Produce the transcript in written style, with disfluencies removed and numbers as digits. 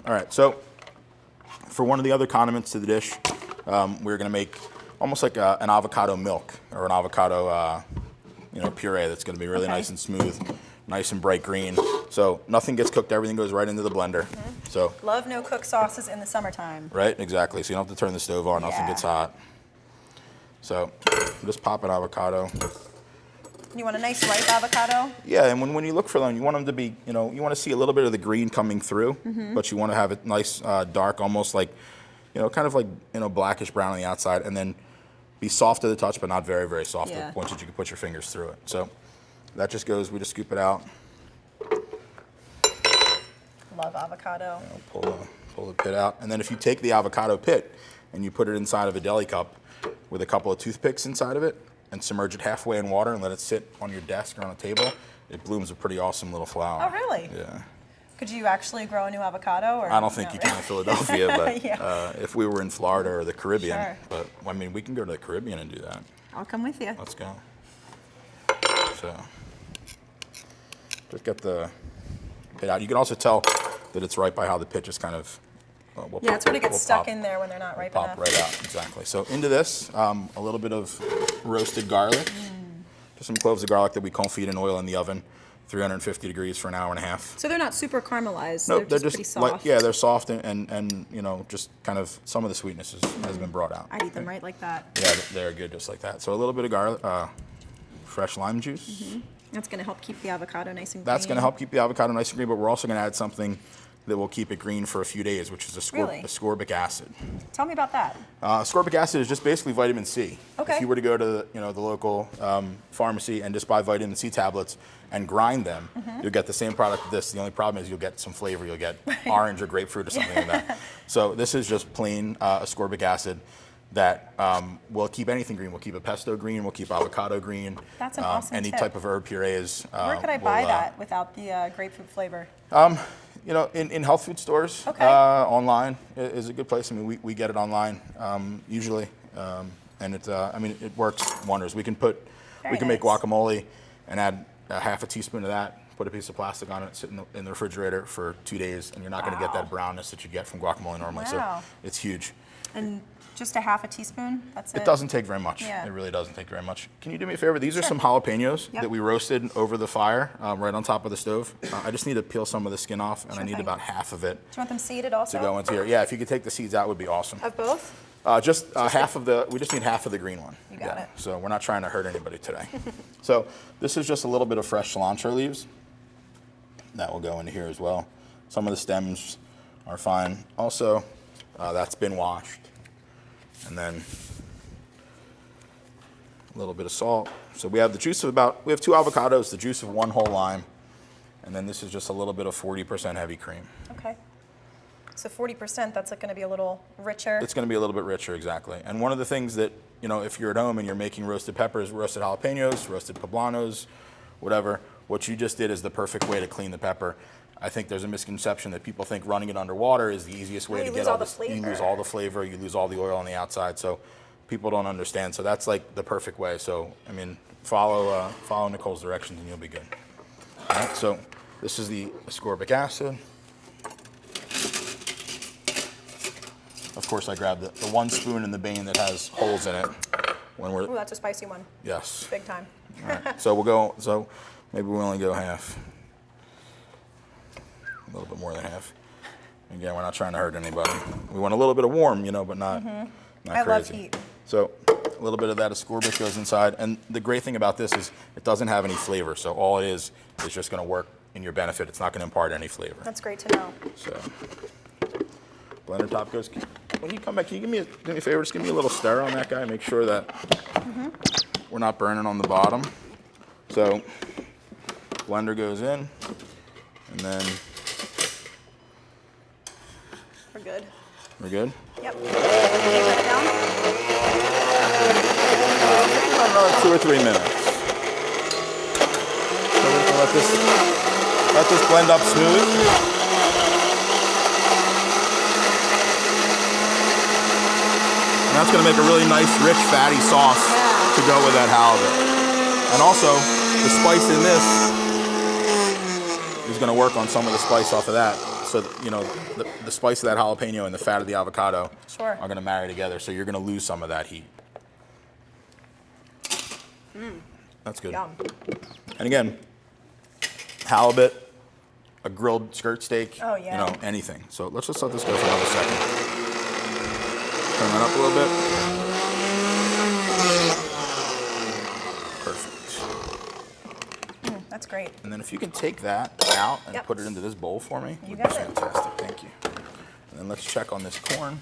All right, so for one of the other condiments to the dish, we're gonna make almost like an avocado milk or an avocado, puree that's gonna be really nice and smooth, nice and bright green. So nothing gets cooked, everything goes right into the blender. So love no cook sauces in the summertime. right, exactly. So you don't have to turn the stove on, nothing gets hot. So just pop an avocado. You want a nice ripe avocado? Yeah, and when you look for them, you want them to be, you want to see a little bit of the green coming through, but you want to have it nice, dark, almost like, kind of like, blackish brown on the outside, and then be soft to the touch, but not very, very soft. Yeah. Once you can put your fingers through it. So that just goes, we just scoop it out. Love avocado. Pull the pit out. And then if you take the avocado pit and you put it inside of a deli cup with a couple of toothpicks inside of it and submerge it halfway in water and let it sit on your desk or on a table, it blooms a pretty awesome little flower. Oh, really? Yeah. Could you actually grow a new avocado? Or I don't think you can in Philadelphia, but if we were in Florida or the Caribbean, Sure. but I mean, we can go to the Caribbean and do that. I'll come with you. Let's go. So, just get the pit out. You can also tell that it's ripe by how the pit just kind of, It's when it gets stuck in there when they're not ripe enough. Pop right out, exactly. So into this, a little bit of roasted garlic, just some cloves of garlic that we confit in oil in the oven, 350 degrees for an hour and a half. So they're not super caramelized. Nope, they're just pretty soft. they're soft and just kind of some of the sweetness has been brought out. I'd eat them right like that. Yeah, they're good just like that. So a little bit of garlic, fresh lime juice. That's going to help keep the avocado nice and green. That's going to help keep the avocado nice and green, but we're also going to add something that will keep it green for a few days, which is ascorbic acid. Tell me about that. Ascorbic acid is just basically vitamin C. Okay. If you were to go to the local pharmacy and just buy vitamin C tablets and grind them, you'll get the same product as this. The only problem is you'll get some flavor. You'll get orange or grapefruit or something like that. So this is just plain ascorbic acid that will keep anything green. We'll keep a pesto green. We'll keep avocado green. That's an awesome Any tip. type of herb purees. Where could I buy that without the grapefruit flavor? In health food stores, Okay. online is a good place. I mean, we get it online usually, and it works wonders. We can make guacamole and add a half a teaspoon of that. Put a piece of plastic on it, sit in the refrigerator for 2 days, and you're not going to get that brownness that you get from guacamole normally. Wow. So it's huge. And just a half a teaspoon? That's it? It doesn't take very much. Yeah. It really doesn't take very much. Can you do me a favor? These are some jalapenos that we roasted over the fire, right on top of the stove. I just need to peel some of the skin off, and I need about half of it. Do you want them seeded also? To go into here. Yeah, if you could take the seeds out, would be awesome. Of both? Just half of we just need half of the green one. You got it. So we're not trying to hurt anybody today. So this is just a little bit of fresh cilantro leaves. That will go into here as well. Some of the stems are fine. Also, that's been washed. And then a little bit of salt. So we have the juice of we have 2 avocados, the juice of 1 whole lime, and then this is just a little bit of 40% heavy cream. Okay. So 40%, that's going to be a little richer. It's going to be a little bit richer, exactly. And one of the things that, if you're at home and you're making roasted peppers, roasted jalapenos, roasted poblanos, whatever, what you just did is the perfect way to clean the pepper. I think there's a misconception that people think running it underwater is the easiest way to get all this. You lose all the flavor, you lose all the oil on the outside. So people don't understand. So that's like the perfect way. So I mean, follow Nicole's directions and you'll be good. All right. So this is the ascorbic acid. Of course, I grabbed the 1 spoon in the bane that has holes in it. Ooh, that's a spicy one. Yes. Big time. All right. So we'll go. So maybe we'll only go half. A little bit more than half. Again, we're not trying to hurt anybody. We want a little bit of warm, but not crazy. I love heat. So a little bit of that ascorbic goes inside. And the great thing about this is it doesn't have any flavor. So all it is just going to work in your benefit. It's not going to impart any flavor. That's great to know. So blender top goes. When you come back, can you do me a favor? Just give me a little stir on that guy. Make sure that we're not burning on the bottom. So blender goes in, and then we're good. We're good? Yep. Take that down. Another 2 or 3 minutes. So we're gonna let this blend up smooth. And that's going to make a really nice, rich, fatty sauce to go with that halibut. And also, the spice in this is going to work on some of the spice off of that. So So, you know, the spice of that jalapeno and the fat of the avocado Sure. are gonna marry together, so you're gonna lose some of that heat. That's good. Yum. And again, halibut, a grilled skirt steak, Oh, yeah. you know, anything. So let's just let this go for another second. Turn that up a little bit. Perfect. That's great. And then if you can take that out and Yep. put it into this bowl for me, You would be got it. fantastic. Thank you. And then let's check on this corn.